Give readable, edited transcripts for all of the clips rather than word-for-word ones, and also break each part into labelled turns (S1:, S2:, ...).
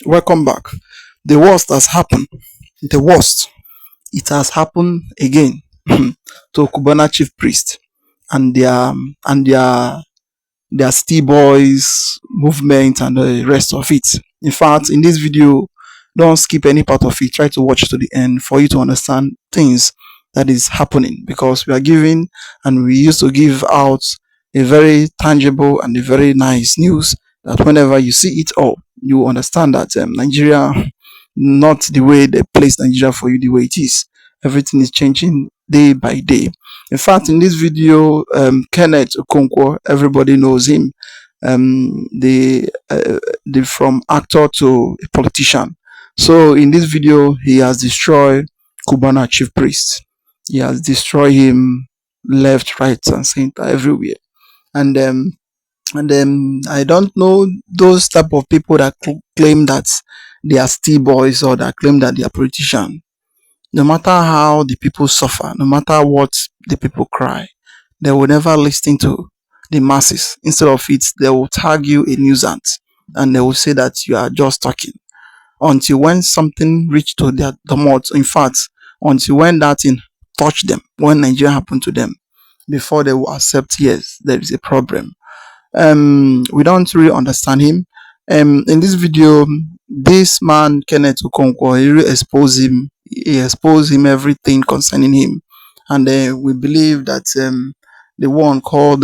S1: Welcome back. The worst has happened. The worst. It has happened again to Cubana Chief Priest and their Steel Boys movement and the rest of it. In fact, in this video, don't skip any part of it. Try to watch to the end for you to understand things that is happening, because we are giving and we used to give out a very tangible and a very nice news that whenever you see it all, you understand that Nigeria, not the way they place Nigeria for you, the way it is. Everything is changing day by day. In fact, in this video, Kenneth Okonkwo, everybody knows him. The from actor to a politician. So in this video, he has destroyed Cubana Chief Priest. He has destroyed him left, right, and center, everywhere. And I don't know those type of people that claim that they are Steel Boys or that claim that they are politicians. No matter how the people suffer, no matter what the people cry, they will never listen to the masses. Instead of it, they will tag you a nuisance and they will say that you are just talking. Until when something reach to their domot, in fact, until when that thing touch them, when Nigeria happened to them, before they will accept, yes, there is a problem. We don't really understand him. In this video, this man Kenneth Okonkwo, he really exposed him. He exposed him everything concerning him, and we believe that the one called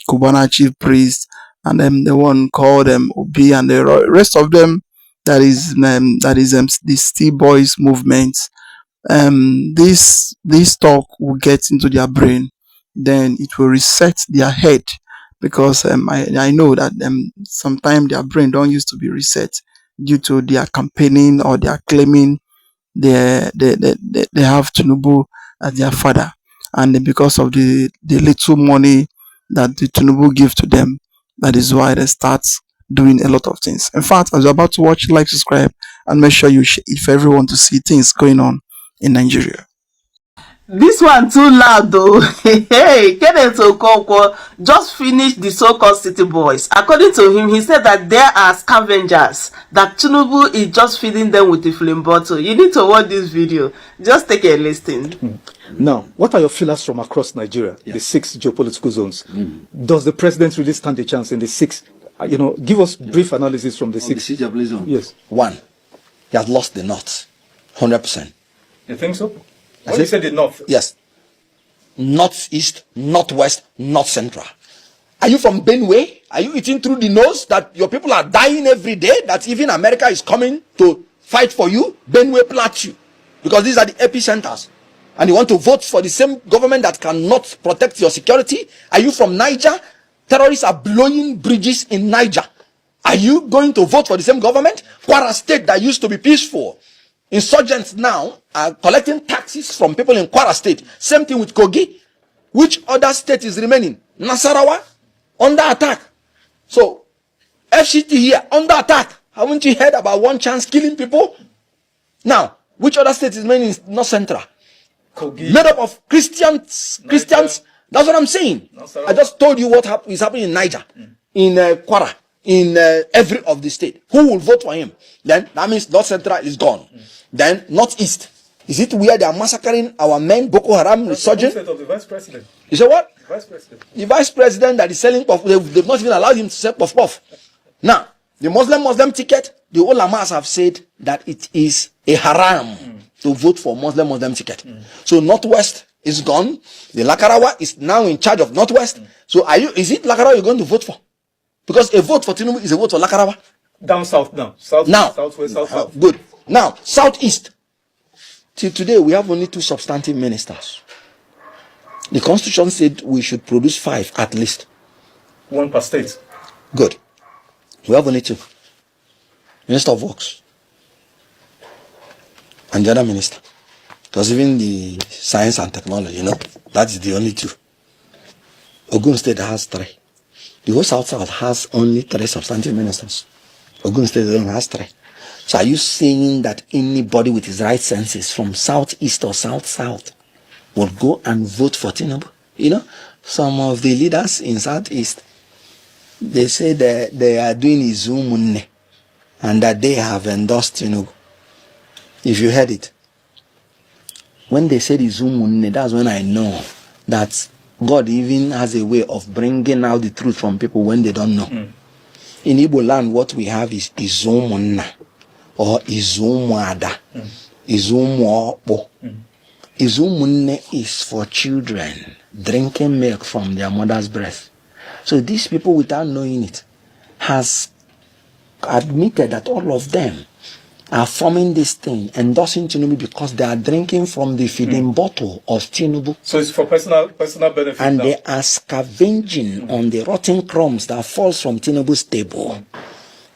S1: Cubana Chief Priest, and the one called Obi, and the rest of them, that is the Steel Boys movement. This talk will get into their brain, then it will reset their head, because I know that sometimes their brain don't used to be reset due to their campaigning or their claiming they have Tinubu as their father, and because of the little money that the Tinubu give to them, that is why they start doing a lot of things. In fact, as you're about to watch, like, subscribe, and make sure you share if everyone to see things going on in Nigeria.
S2: This one too loud though. Hey, Kenneth Okonkwo just finished the so-called City Boys. According to him, he said that there are scavengers, that Tinubu is just feeding them with a flame bottle. You need to watch this video. Just take a listen.
S3: Now, what are your feelers from across Nigeria, the 6 geopolitical zones? Does the president really stand a chance in the 6? Give us brief analysis from the 6
S4: geopolitical zones.
S3: Yes.
S4: 1, he has lost the north, 100%.
S3: You think so? When you said the north?
S4: Yes. Northeast, northwest, north central. Are you from Benue? Are you eating through the nose that your people are dying every day? That even America is coming to fight for you? Benue Plateau. Because these are the epicenters. And you want to vote for the same government that cannot protect your security? Are you from Niger? Terrorists are blowing bridges in Niger. Are you going to vote for the same government? Kwara State that used to be peaceful. Insurgents now are collecting taxes from people in Kwara State. Same thing with Kogi. Which other state is remaining? Nasarawa, under attack. So, FCT here, under attack. Haven't you heard about one chance killing people? Now, which other state is remaining in North Central?
S3: Kogi.
S4: Made up of Christians. That's what I'm saying. Nasarawa. I just told you what is happening in Niger, in Kwara, in every of the state. Who will vote for him? Then that means North Central is gone. Then Northeast. Is it where they are massacring our men, Boko Haram resurgent?
S3: Of the vice president.
S4: You say what?
S3: The vice president.
S4: The vice president that is selling puff, they've not even allowed him to sell puff puff. Now, the Muslim ticket, the ulamas have said that it is a haram to vote for Muslim ticket. So Northwest is gone. The Lakarawa is now in charge of Northwest. So is it Lakarawa you're going to vote for? Because a vote for Tinubu is a vote for Lakarawa.
S3: Down south now. Southwest, south.
S4: Good. Now, Southeast. Till today, we have only 2 substantive ministers. The Constitution said we should produce 5 at least.
S3: 1 per state.
S4: Good. We have only 2. Minister of Works. And the other minister. Because even the science and technology, that is the only 2. Ogun State has 3. The whole South has only 3 substantive ministers. Ogun State alone has 3. So are you saying that anybody with his right senses from Southeast or South will go and vote for Tinubu? Some of the leaders in Southeast, they say that they are doing Izumunne. and that they have endorsed Tinubu. If you heard it, when they said Izumunne, that's when I know that God even has a way of bringing out the truth from people when they don't know. In Igbo land, what we have is Izumunna or Izumuada, Izumuokpo. Izumunne is for children drinking milk from their mother's breast. So these people, without knowing it, has admitted that all of them are forming this thing, endorsing Tinubu because they are drinking from the feeding bottle of Tinubu.
S3: So it's for personal benefit.
S4: And
S3: now.
S4: they are scavenging on the rotten crumbs that falls from Tinubu's table.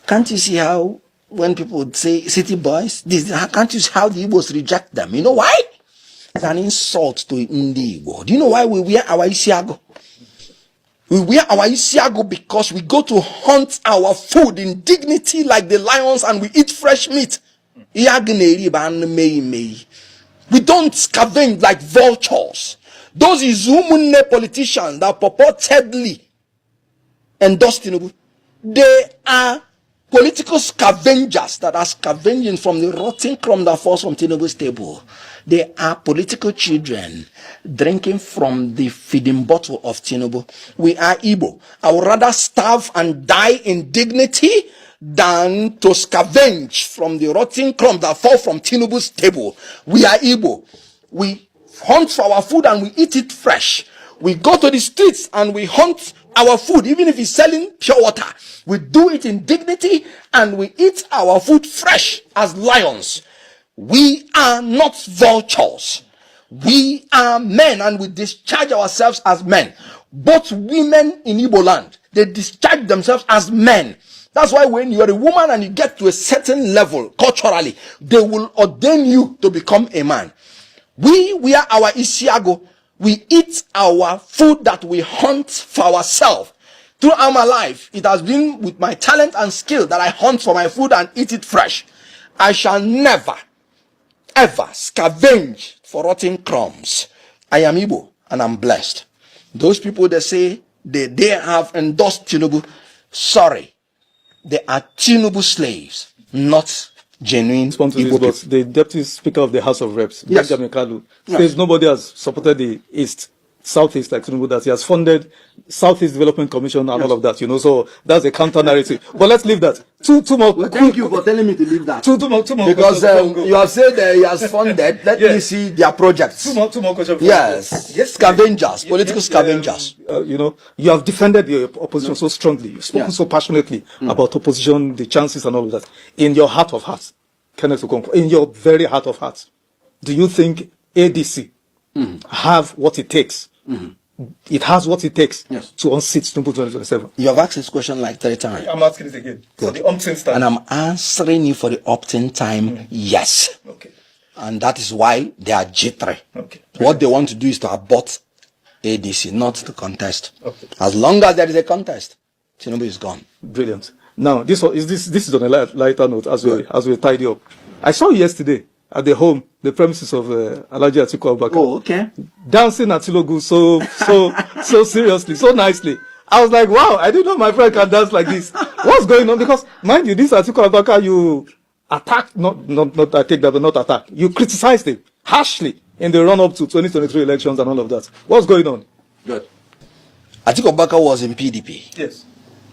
S4: Can't you see how when people would say city boys, can't you see how the Igbos reject them? You know why? It's an insult to Ndi Igbo. Do you know why we wear our Isiago? We wear our Isiago because we go to hunt our food in dignity like the lions and we eat fresh meat. We don't scavenge like vultures. Those Izumunne politicians that purportedly endorse Tinubu, they are political scavengers that are scavenging from the rotten crumb that falls from Tinubu's table. They are political children drinking from the feeding bottle of Tinubu. We are Igbo. I would rather starve and die in dignity than to scavenge from the rotten crumb that fall from Tinubu's table. We are Igbo. We hunt for our food and we eat it fresh. We go to the streets and we hunt our food, even if it's selling pure water. We do it in dignity and we eat our food fresh as lions. We are not vultures. We are men and we discharge ourselves as men. Both women in Igbo land, they discharge themselves as men. That's why when you're a woman and you get to a certain level culturally, they will ordain you to become a man. We wear our Isiago. We eat our food that we hunt for ourselves. Throughout my life, it has been with my talent and skill that I hunt for my food and eat it fresh. I shall never, ever scavenge for rotten crumbs. I am Igbo and I'm blessed. Those people that say they have endorsed Tinubu, sorry, they are Tinubu slaves, not genuine Igbo people.
S3: But the Deputy Speaker of the House of Reps,
S4: Yes.
S3: Benjamin Kalu, says nobody has supported the East, Southeast like Tinubu, that he has funded Southeast Development Commission and all of that, so that's a counter narrative. But let's leave that. Two more.
S4: Well, thank you for telling me to leave that.
S3: Two more
S4: because
S3: questions.
S4: you have said he has funded. Let me see their projects.
S3: Two more questions.
S4: Yes. Scavengers, political scavengers.
S3: You have defended the opposition so strongly. You've spoken so passionately about opposition, the chances and all of that. In your heart of hearts, Kenneth Okonkwo, in your very heart of hearts, do you think ADC have what it takes? It has what it takes to unseat Tinubu 2027.
S4: You have asked this question like 3 times.
S3: I'm asking it again. For the umpteenth time.
S4: And I'm answering you for the umpteenth time, yes.
S3: Okay.
S4: And that is why they are jittery.
S3: Okay.
S4: What they want to do is to abort ADC, not to contest.
S3: Okay.
S4: As long as there is a contest, Tinubu is gone.
S3: Brilliant. Now, this is on a lighter note as we tidy up. I saw you yesterday at the home, the premises of Alhaji Atiku Abubakar.
S2: Oh, okay.
S3: Dancing at Tilogu so seriously, so nicely. I was like, wow, I didn't know my friend can dance like this. What's going on? Because, mind you, this Atiku Abubakar, you attacked, not I take that, but not attack. You criticized him harshly in the run-up to 2023 elections and all of that. What's going on?
S4: Good. Atiku Abubakar was in PDP.
S3: Yes.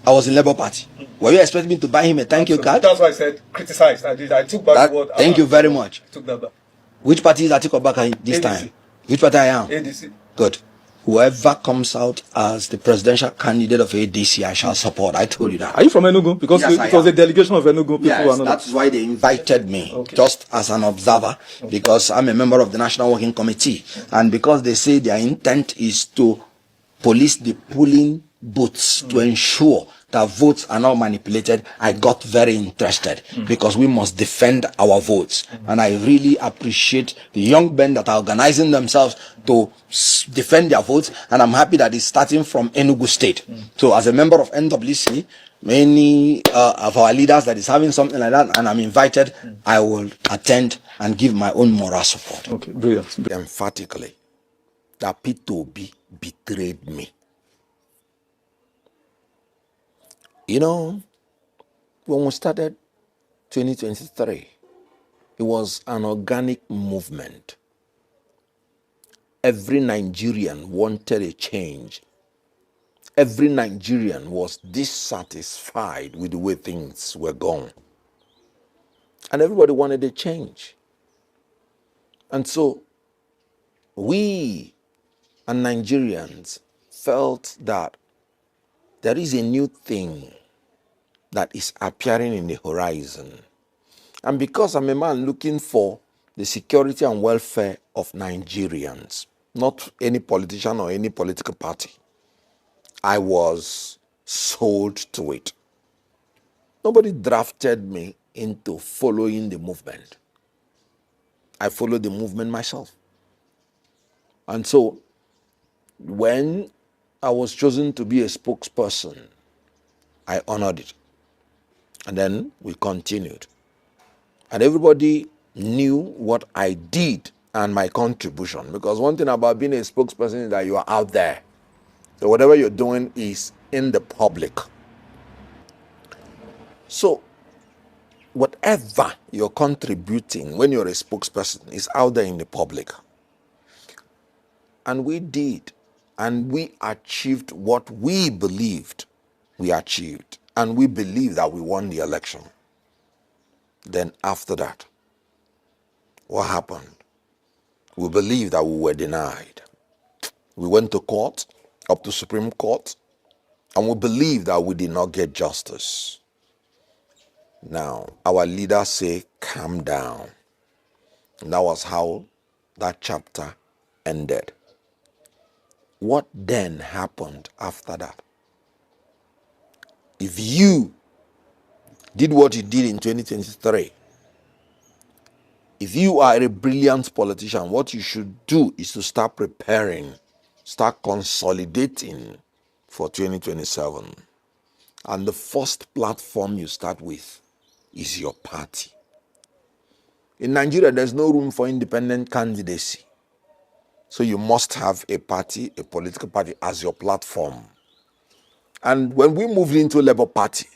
S4: I was in Labour Party. Were you expecting me to buy him a thank you card?
S3: That's why I said criticized. I took back the word.
S4: Thank you very much.
S3: I took that back.
S4: Which party is Atiku Abubakar this
S3: ADC.
S4: time? Which party I am?
S3: ADC.
S4: Good. Whoever comes out as the presidential candidate of ADC, I shall support. I told you that.
S3: Are you from Enugu? Because
S4: Yes,
S3: it was a delegation of Enugu people.
S4: Yes,
S3: and all
S4: that's why they invited me, just as an observer, because I'm a member of the National Working Committee. And because they say their intent is to police the polling booths to ensure that votes are not manipulated, I got very interested because we must defend our votes. And I really appreciate the young men that are organizing themselves to defend their votes. And I'm happy that it's starting from Enugu State. So as a member of NWC, many of our leaders that is having something like that, and I'm invited, I will attend and give my own moral support.
S3: Okay, brilliant.
S4: Emphatically, that P2B betrayed me. You know, when we started 2023. It was an organic movement. Every Nigerian wanted a change. Every Nigerian was dissatisfied with the way things were going. And everybody wanted a change. And so we and Nigerians felt that there is a new thing that is appearing in the horizon. And because I'm a man looking for the security and welfare of Nigerians, not any politician or any political party, I was sold to it. Nobody drafted me into following the movement. I followed the movement myself. And so when I was chosen to be a spokesperson, I honored it. And then we continued. And everybody knew what I did and my contribution. Because one thing about being a spokesperson is that you are out there. So whatever you're doing is in the public. So whatever you're contributing when you're a spokesperson is out there in the public. And we did. And we achieved what we believed we achieved. And we believed that we won the election. Then after that, what happened? We believed that we were denied. We went to court, up to Supreme Court, and we believed that we did not get justice. Now, our leaders say, calm down. And that was how that chapter ended. What then happened after that? If you did what you did in 2023, if you are a brilliant politician, what you should do is to start preparing, start consolidating for 2027. And the first platform you start with is your party. In Nigeria, there's no room for independent candidacy. So you must have a party, a political party as your platform. And when we moved into Labour Party,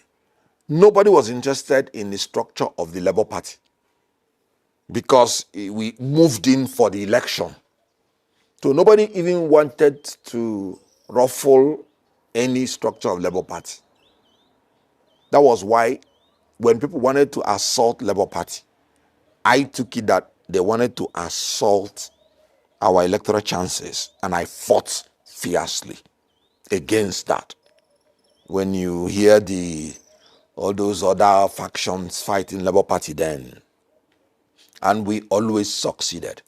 S4: nobody was interested in the structure of the Labour Party because we moved in for the election. So nobody even wanted to ruffle any structure of Labour Party. That was why when people wanted to assault Labour Party, I took it that they wanted to assault our electoral chances, and I fought fiercely against that. When you hear all those other factions fighting Labour Party then, and we always succeeded.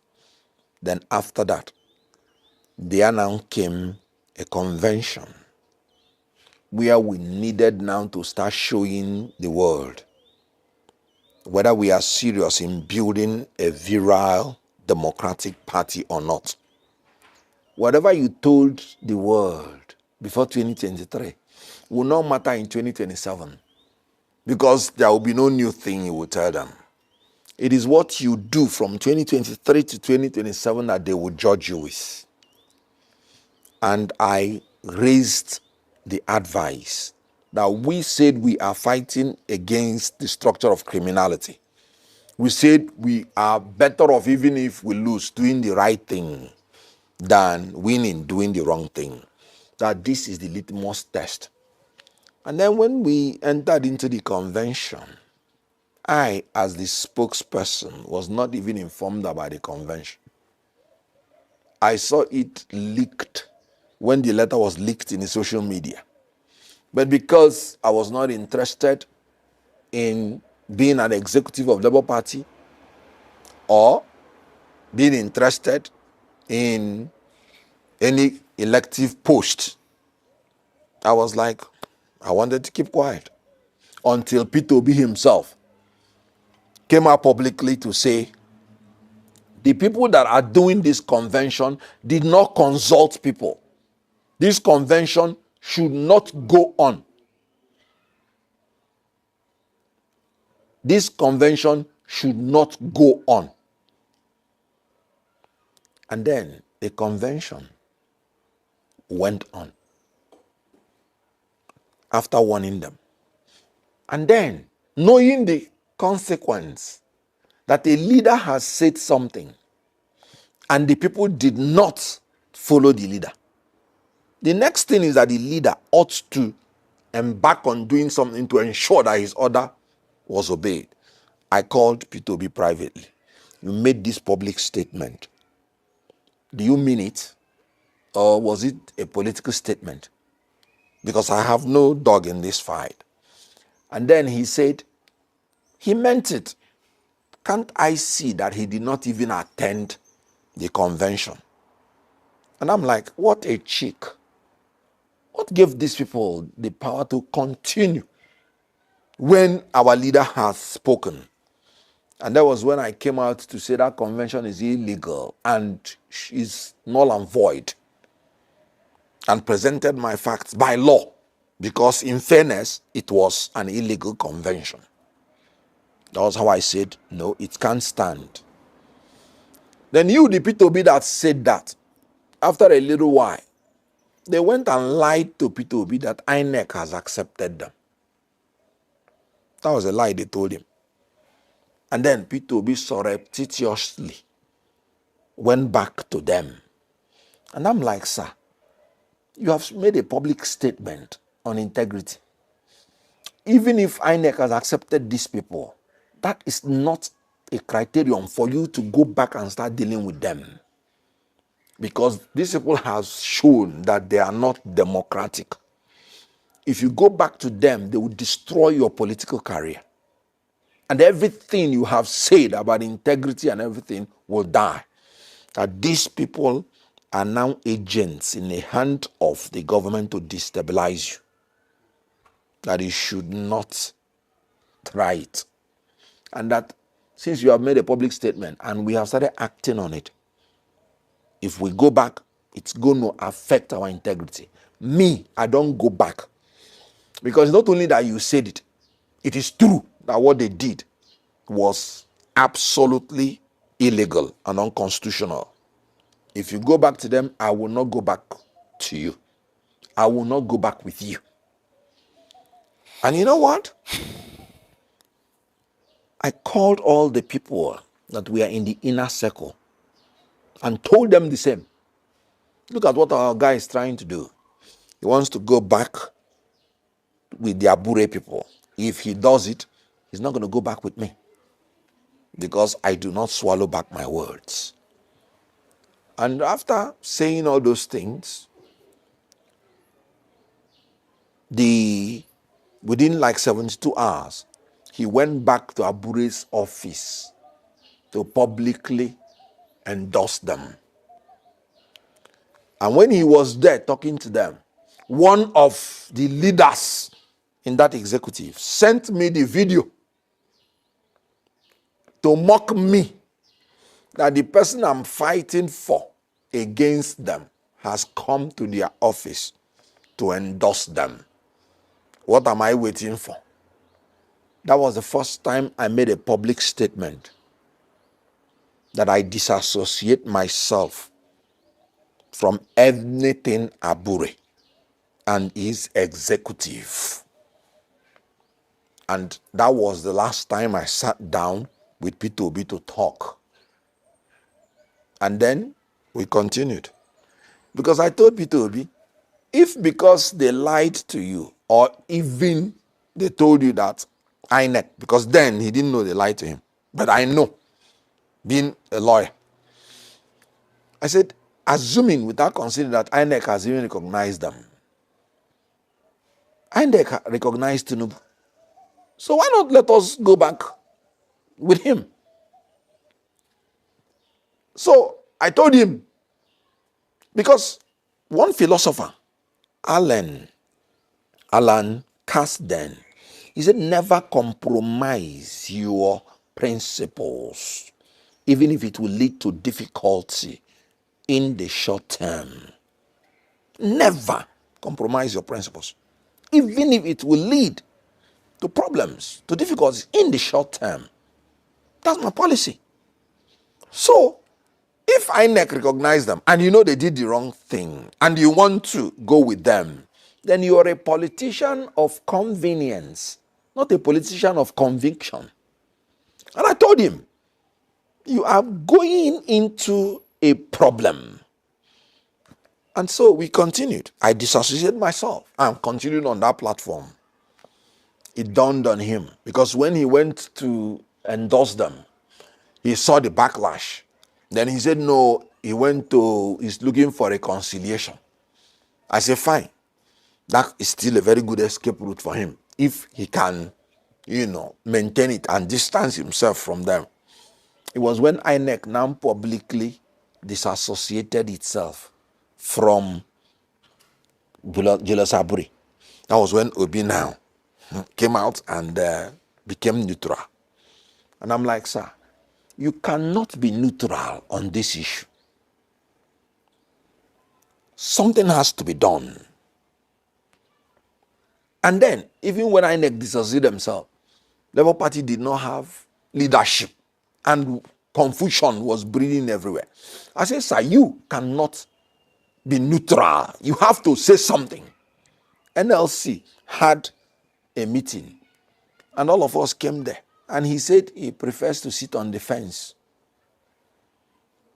S4: Then after that, there now came a convention where we needed now to start showing the world whether we are serious in building a virile democratic party or not. Whatever you told the world before 2023 will not matter in 2027 because there will be no new thing you will tell them. It is what you do from 2023 to 2027 that they will judge you with. And I raised the advice that we said we are fighting against the structure of criminality. We said we are better off even if we lose doing the right thing than winning doing the wrong thing. That this is the litmus test. And then when we entered into the convention, I, as the spokesperson, was not even informed about the convention. I saw it leaked when the letter was leaked in the social media. But because I was not interested in being an executive of Labour Party or being interested in any elective post, I was like, I wanted to keep quiet until Peter Obi himself came out publicly to say, the people that are doing this convention did not consult people. This convention should not go on. This convention should not go on. And then the convention went on after warning them. And then, knowing the consequence that a leader has said something and the people did not follow the leader. The next thing is that the leader ought to embark on doing something to ensure that his order was obeyed. I called P2B privately. You made this public statement. Do you mean it? Or was it a political statement? Because I have no dog in this fight. And then he said, he meant it. Can't I see that he did not even attend the convention? And I'm like, what a cheek. What gave these people the power to continue when our leader has spoken? And that was when I came out to say that convention is illegal and is null and void, and presented my facts by law, because in fairness, it was an illegal convention. That was how I said, no, it can't stand. Then you, the P2B that said that, after a little while, they went and lied to P2B that INEC has accepted them. That was a lie they told him. And then P2B surreptitiously went back to them. And I'm like, sir, you have made a public statement on integrity. Even if INEC has accepted these people, that is not a criterion for you to go back and start dealing with them. Because these people have shown that they are not democratic. If you go back to them, they will destroy your political career. And everything you have said about integrity and everything will die. That these people are now agents in the hand of the government to destabilize you. That you should not try it. And that since you have made a public statement and we have started acting on it, if we go back, it's going to affect our integrity. Me, I don't go back. Because not only that you said it, it is true that what they did was absolutely illegal and unconstitutional. If you go back to them, I will not go back to you. I will not go back with you. And you know what? I called all the people that were in the inner circle and told them the same. Look at what our guy is trying to do. He wants to go back with the Abure people. If he does it, he's not going to go back with me, because I do not swallow back my words. And after saying all those things, within like 72 hours, he went back to Abure's office to publicly endorse them. And when he was there talking to them, one of the leaders in that executive sent me the video to mock me that the person I'm fighting for against them has come to their office to endorse them. What am I waiting for? That was the first time I made a public statement that I disassociate myself from anything Abure and his executive. And that was the last time I sat down with P2B to talk. And then we continued. Because I told P2B, if because they lied to you, or even they told you that INEC, because then he didn't know they lied to him, but I know, being a lawyer, I said, assuming without considering that INEC has even recognized them, INEC recognized Tinubu, so why not let us go back with him? So I told him, because one philosopher, Alan Kasdan, he said, never compromise your principles, even if it will lead to difficulty in the short term. Never compromise your principles, even if it will lead to problems, to difficulties in the short term. That's my policy. So, if INEC recognize them and you know they did the wrong thing and you want to go with them, then you are a politician of convenience, not a politician of conviction. And I told him, you are going into a problem. And so we continued. I disassociated myself and continued on that platform. It dawned on him because when he went to endorse them, he saw the backlash. Then he said, no, he's looking for reconciliation. I said, fine. That is still a very good escape route for him if he can, maintain it and distance himself from them. It was when INEC now publicly disassociated itself from Julius Aburi. That was when Obi now came out and became neutral. And I'm like, sir, you cannot be neutral on this issue. Something has to be done. And then, even when INEC disassociated themselves, Labour Party did not have leadership and confusion was breeding everywhere. I said, sir, you cannot be neutral. You have to say something. NLC had a meeting and all of us came there. And he said he prefers to sit on the fence.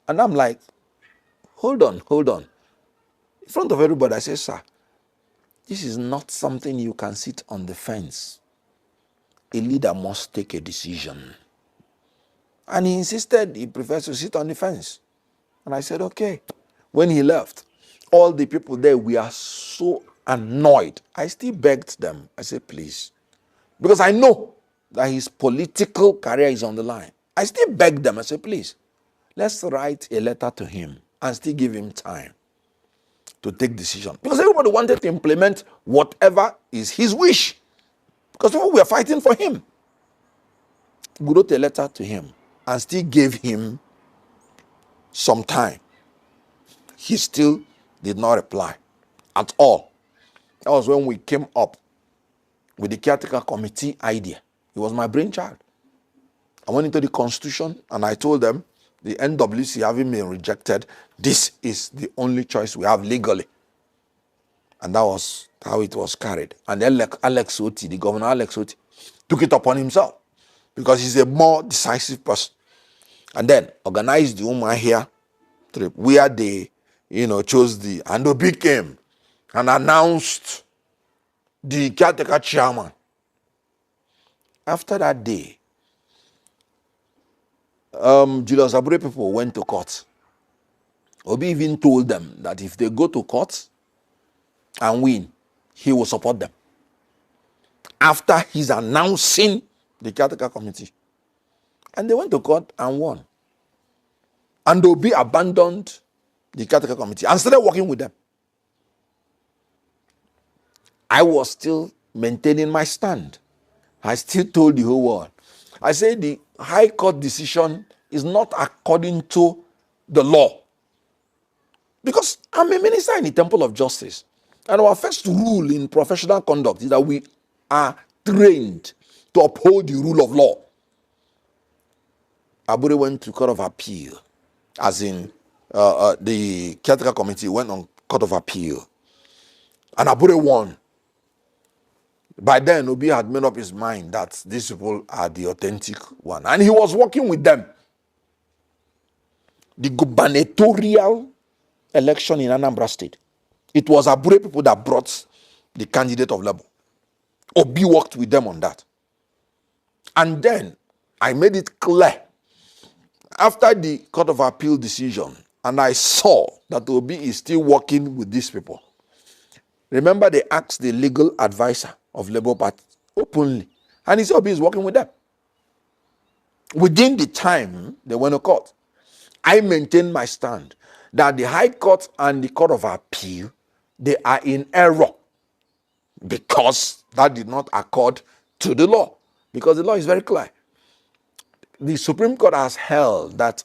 S4: And I'm like, hold on. In front of everybody, I said, sir, this is not something you can sit on the fence. A leader must take a decision. And he insisted he prefers to sit on the fence. And I said, okay. When he left, all the people there, we are so annoyed. I still begged them. I said, please. Because I know that his political career is on the line. I still begged them. I said, please, let's write a letter to him and still give him time to take decision. Because everybody wanted to implement whatever is his wish. Because people were fighting for him. We wrote a letter to him and still gave him some time. He still did not reply at all. That was when we came up with the caretaker committee idea. It was my brainchild. I went into the constitution and I told them, the NWC having been rejected, this is the only choice we have legally. And that was how it was carried. And Alex Oti, the governor Alex Oti, took it upon himself because he's a more decisive person. And then organized the Woman Here trip where they, chose and Obi came and announced the caretaker chairman. After that day, Julius Abure people went to court. Obi even told them that if they go to court and win, he will support them. After he's announcing the caretaker committee. And they went to court and won. And Obi abandoned the caretaker committee and started working with them. I was still maintaining my stand. I still told the whole world. I said the High Court decision is not according to the law. Because I'm a minister in the Temple of Justice. And our first rule in professional conduct is that we are trained to uphold the rule of law. Abure went to Court of Appeal, as in the caretaker committee went on Court of Appeal. And Abure won. By then, Obi had made up his mind that these people are the authentic one. And he was working with them. The gubernatorial election in Anambra State, it was Abure people that brought the candidate of Labour. Obi worked with them on that. And then I made it clear after the Court of Appeal decision, and I saw that Obi is still working with these people. Remember, they asked the legal advisor of Labour Party openly, and he said Obi is working with them. Within the time they went to court, I maintained my stand that the High Court and the Court of Appeal, they are in error because that did not accord to the law, because the law is very clear. The Supreme Court has held that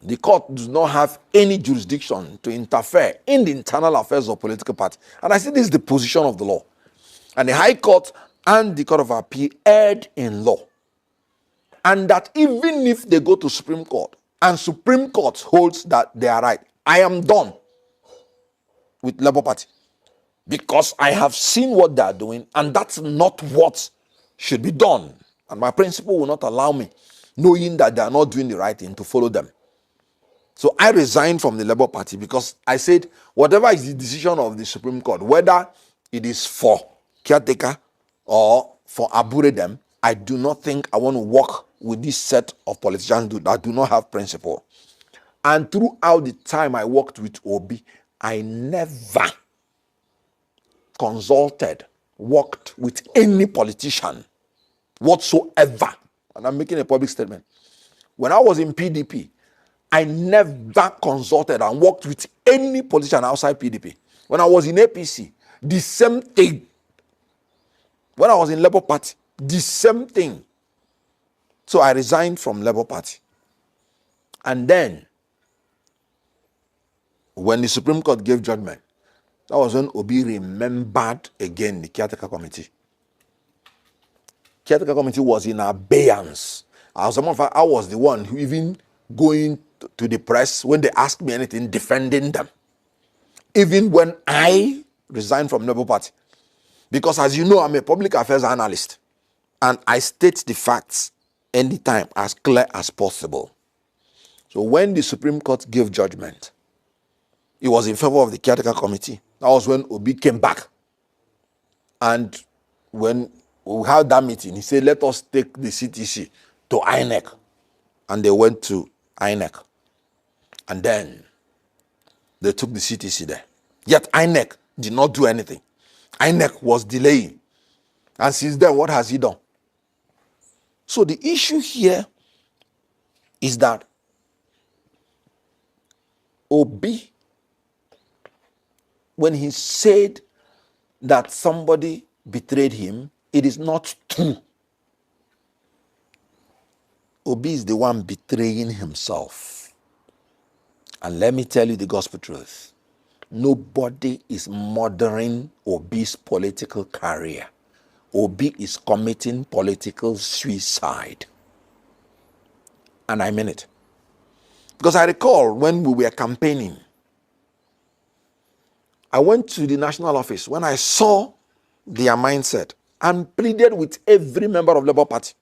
S4: the court does not have any jurisdiction to interfere in the internal affairs of political party. And I say this is the position of the law. And the High Court and the Court of Appeal erred in law. And that even if they go to Supreme Court, and Supreme Court holds that they are right, I am done with Labour Party. Because I have seen what they are doing, and that's not what should be done. And my principle will not allow me, knowing that they are not doing the right thing, to follow them. So I resigned from the Labour Party because I said, whatever is the decision of the Supreme Court, whether it is for caretaker or for Aburedem, I do not think I want to work with this set of politicians that do not have principle. And throughout the time I worked with Obi, I never consulted, worked with any politician whatsoever. And I'm making a public statement. When I was in PDP, I never consulted and worked with any politician outside PDP. When I was in APC, the same thing. When I was in Labour Party, the same thing. So I resigned from Labour Party. And then, when the Supreme Court gave judgment, that was when Obi remembered again the caretaker committee. Caretaker committee was in abeyance. I was the one who even going to the press when they asked me anything, defending them. Even when I resigned from Labour Party. Because as you know, I'm a public affairs analyst. And I state the facts anytime as clear as possible. So when the Supreme Court gave judgment, it was in favor of the caretaker committee. That was when Obi came back. And when we had that meeting, he said, let us take the CTC to INEC. And they went to INEC. And then they took the CTC there. Yet INEC did not do anything. INEC was delaying. And since then, what has he done? So the issue here is that Obi, when he said that somebody betrayed him, it is not true. Obi is the one betraying himself. And let me tell you the gospel truth. Nobody is murdering Obi's political career. Obi is committing political suicide. And I mean it. Because I recall when we were campaigning, I went to the national office when I saw their mindset and pleaded with every member of Labour Party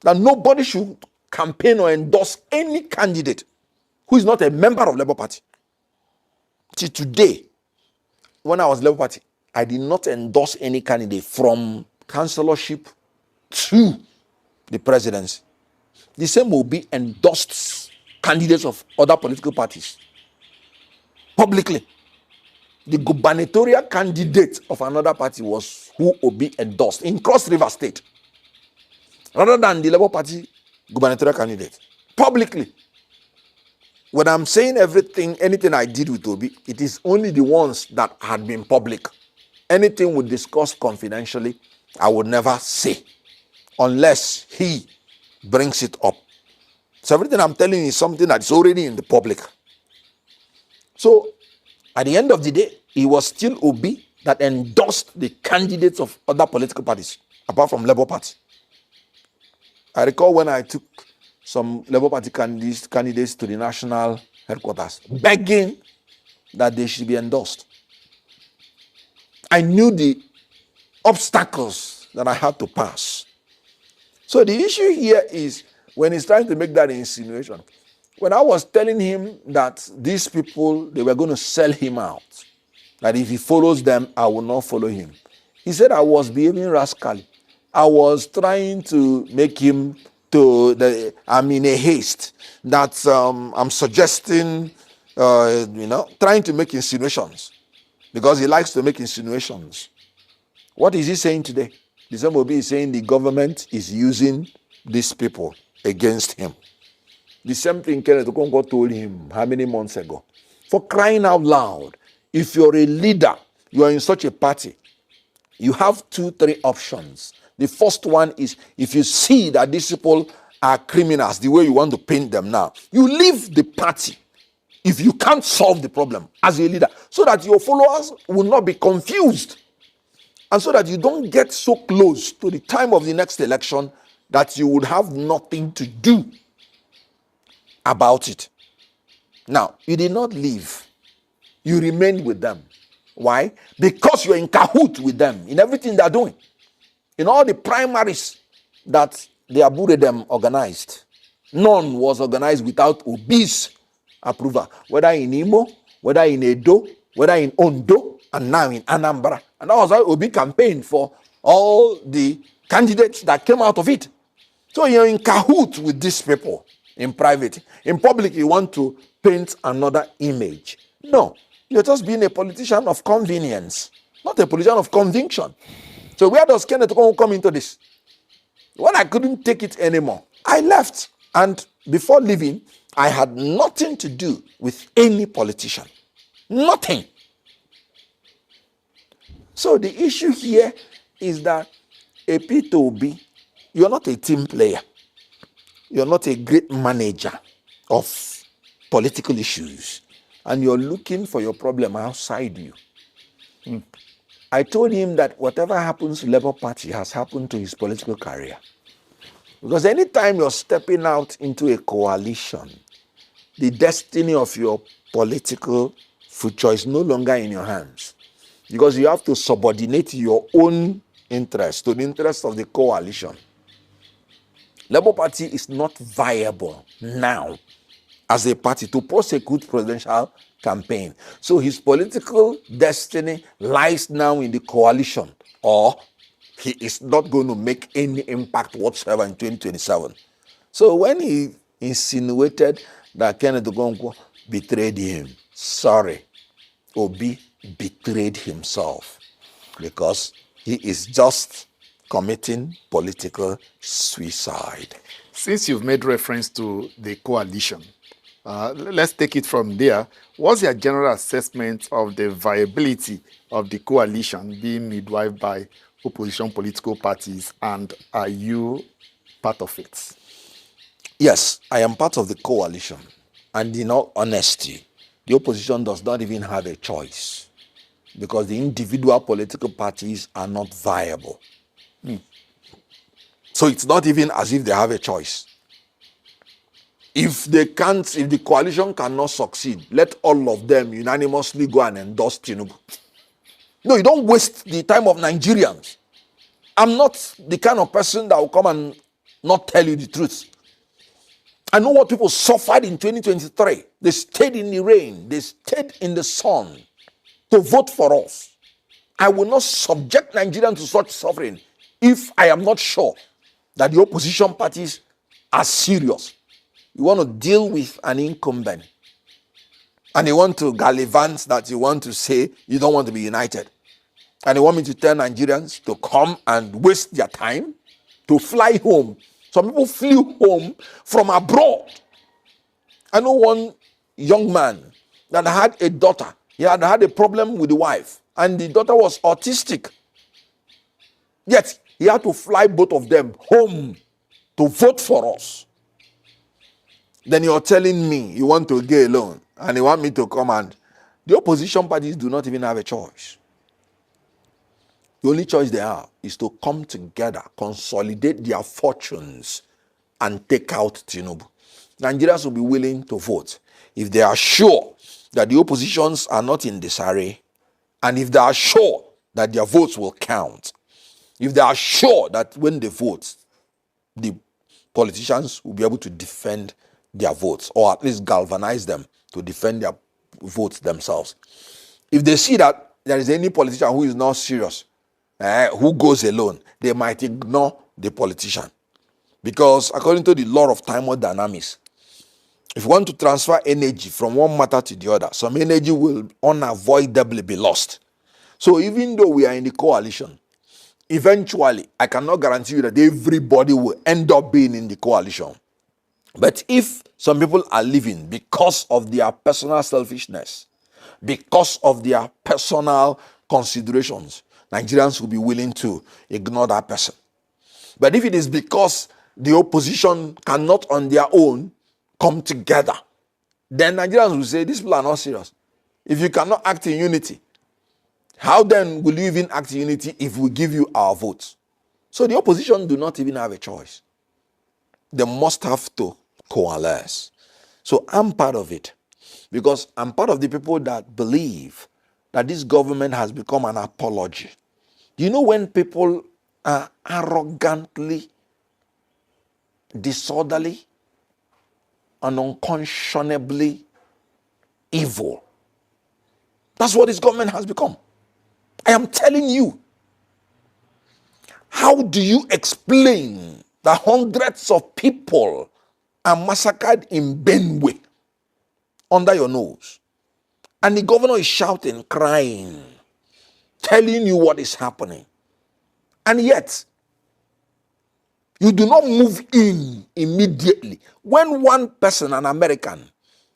S4: that nobody should campaign or endorse any candidate who is not a member of Labour Party. Till today, when I was Labour Party, I did not endorse any candidate from councillorship to the presidency. The same will be endorsed candidates of other political parties publicly. The gubernatorial candidate of another party was who Obi endorsed in Cross River State, rather than the Labour Party gubernatorial candidate publicly. When I'm saying anything I did with Obi, it is only the ones that had been public. Anything we discussed confidentially, I would never say unless he brings it up. So everything I'm telling you is something that's already in the public. So at the end of the day, it was still Obi that endorsed the candidates of other political parties, apart from Labour Party. I recall when I took some Labour Party candidates to the national headquarters, begging that they should be endorsed. I knew the obstacles that I had to pass. So the issue here is when he's trying to make that insinuation. When I was telling him that these people, they were going to sell him out, that if he follows them, I will not follow him. He said I was behaving rascally. I was trying to make him I'm in a haste, that I'm suggesting, trying to make insinuations, because he likes to make insinuations. What is he saying today? The same will be saying the government is using these people against him. The same thing Kenneth Okonkwo told him how many months ago? For crying out loud, if you're a leader, you are in such a party, you have 2-3 options. The first one is, if you see that these people are criminals, the way you want to paint them now, you leave the party if you can't solve the problem as a leader, so that your followers will not be confused, and so that you don't get so close to the time of the next election that you would have nothing to do about it. Now, you did not leave. You remained with them. Why? Because you're in cahoot with them in everything they're doing. In all the primaries that the Aburedem organized. None was organized without Obi's approval, whether in Imo, whether in Edo, whether in Ondo, and now in Anambra. And that was why Obi campaigned for all the candidates that came out of it. So you're in cahoot with these people in private. In public, you want to paint another image. No, you're just being a politician of convenience, not a politician of conviction. So where does Kenneth Okonkwo come into this? When I couldn't take it anymore, I left. And before leaving, I had nothing to do with any politician. Nothing. So the issue here is that a P2B, you're not a team player. You're not a great manager of political issues. And you're looking for your problem outside you. I told him that whatever happens to Labour Party has happened to his political career. Because anytime you're stepping out into a coalition, the destiny of your political future is no longer in your hands. Because you have to subordinate your own interest to the interest of the coalition. Labour Party is not viable now as a party to prosecute presidential campaign. So his political destiny lies now in the coalition, or he is not going to make any impact whatsoever in 2027. So when he insinuated that Kenneth Okonkwo betrayed him, sorry, Obi betrayed himself, because he is just committing political suicide.
S5: Since you've made reference to the coalition, let's take it from there. What's your general assessment of the viability of the coalition being midwifed by opposition political parties, and are you part of it?
S4: Yes, I am part of the coalition, and in all honesty, the opposition does not even have a choice, because the individual political parties are not viable. So it's not even as if they have a choice. If the coalition cannot succeed, let all of them unanimously go and endorse Tinubu. No, you don't waste the time of Nigerians. I'm not the kind of person that will come and not tell you the truth. I know what people suffered in 2023. They stayed in the rain, they stayed in the sun to vote for us. I will not subject Nigerians to such suffering if I am not sure that the opposition parties are serious. You want to deal with an incumbent, and you want to gallivant that you want to say you don't want to be united. And you want me to tell Nigerians to come and waste their time to fly home. Some people flew home from abroad. I know one young man that had a daughter. He had a problem with the wife, and the daughter was autistic. Yet he had to fly both of them home to vote for us. Then you're telling me you want to go alone, and you want me to come, and the opposition parties do not even have a choice. The only choice they have is to come together, consolidate their fortunes, and take out Tinubu. Nigerians will be willing to vote if they are sure that the oppositions are not in disarray, and if they are sure that their votes will count. If they are sure that when they vote, the politicians will be able to defend their votes, or at least galvanize them to defend their votes themselves. If they see that there is any politician who is not serious, who goes alone, they might ignore the politician. Because according to the law of thermodynamics, if you want to transfer energy from one matter to the other, some energy will unavoidably be lost. So even though we are in the coalition, eventually, I cannot guarantee you that everybody will end up being in the coalition. But if some people are leaving because of their personal selfishness, because of their personal considerations, Nigerians will be willing to ignore that person. But if it is because the opposition cannot on their own come together, then Nigerians will say, these people are not serious. If you cannot act in unity, how then will you even act in unity if we give you our votes? So the opposition do not even have a choice. They must have to coalesce. So I'm part of it, because I'm part of the people that believe that this government has become an apology. You know, when people are arrogantly disorderly, and unconscionably evil. That's what this government has become. I am telling you. How do you explain that hundreds of people are massacred in Benue under your nose? And the governor is shouting, crying, telling you what is happening. And yet, you do not move in immediately. When one person, an American,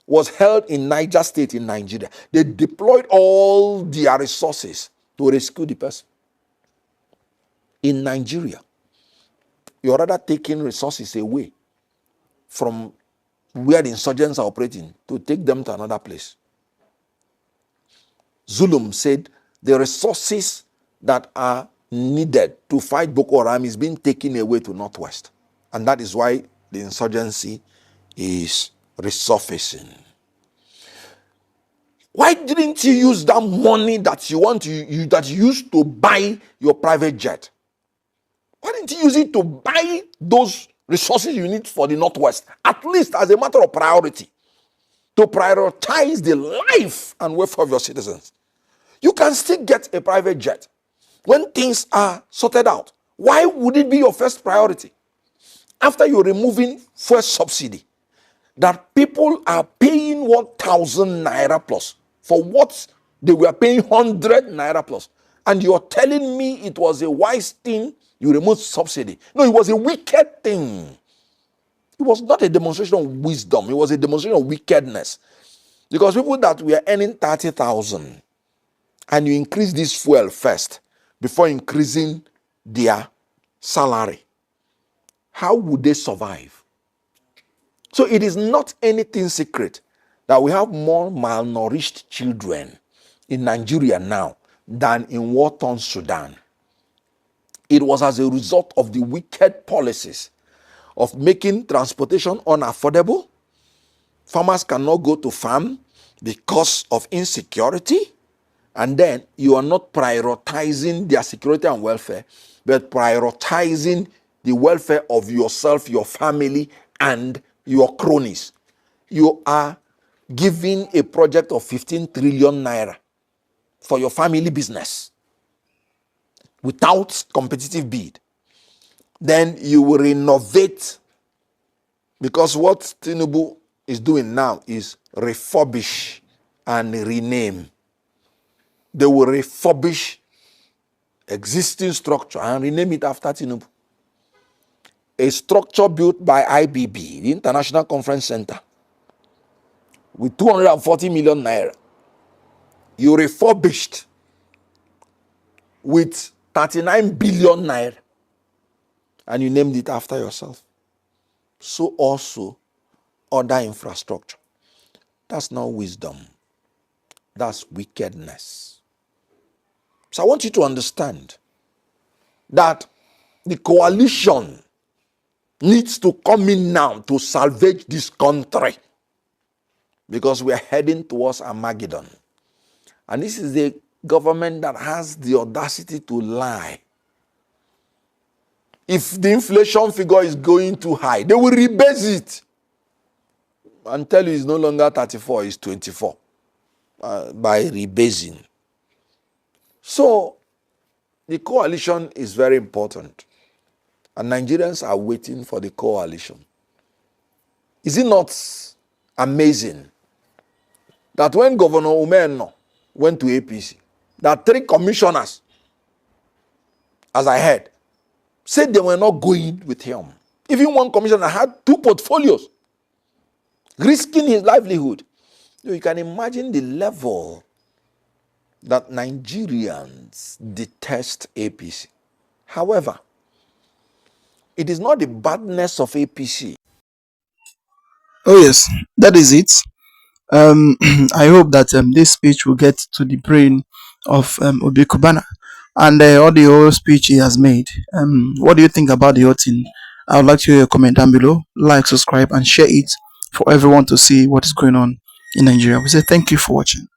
S4: was held in Niger State in Nigeria, they deployed all their resources to rescue the person. In Nigeria, you're rather taking resources away from where the insurgents are operating to take them to another place. Zulum said the resources that are needed to fight Boko Haram is being taken away to Northwest. And that is why the insurgency is resurfacing. Why didn't you use that money that that you used to buy your private jet? Why didn't you use it to buy those resources you need for the Northwest, at least as a matter of priority, to prioritize the life and welfare of your citizens? You can still get a private jet when things are sorted out. Why would it be your first priority? After you're removing fuel subsidy, that people are paying 1,000 naira plus for what they were paying 100 naira plus. And you're telling me it was a wise thing you removed subsidy. No, it was a wicked thing. It was not a demonstration of wisdom. It was a demonstration of wickedness. Because people that were earning 30,000 and you increase this fuel first before increasing their salary, how would they survive? So it is not anything secret that we have more malnourished children in Nigeria now than in war-torn Sudan. It was as a result of the wicked policies of making transportation unaffordable. Farmers cannot go to farm because of insecurity. And then you are not prioritizing their security and welfare, but prioritizing the welfare of yourself, your family, and your cronies. You are giving a project of 15 trillion naira for your family business without competitive bid. Then you will renovate, because what Tinubu is doing now is refurbish and rename. They will refurbish existing structure and rename it after Tinubu. A structure built by IBB, the International Conference Center, with 240 million naira. You refurbished with 39 billion naira and you named it after yourself. So also other infrastructure. That's not wisdom. That's wickedness. So I want you to understand that the coalition needs to come in now to salvage this country, because we are heading towards Armageddon. And this is the government that has the audacity to lie. If the inflation figure is going too high, they will rebase it and tell you it's no longer 34, it's 24 by rebasing. So the coalition is very important, and Nigerians are waiting for the coalition. Is it not amazing that when Governor Umeno went to APC, that 3 commissioners, as I heard, said they were not going with him? Even one commissioner had 2 portfolios, risking his livelihood. You can imagine the level that Nigerians detest APC. However, it is not the badness of APC.
S1: Oh yes, that is it. I hope that this speech will get to the brain of Obi Cubana and all the whole speech he has made. What do you think about the whole thing? I would like to hear your comment down below. Like, subscribe, and share it for everyone to see what is going on in Nigeria. We say thank you for watching.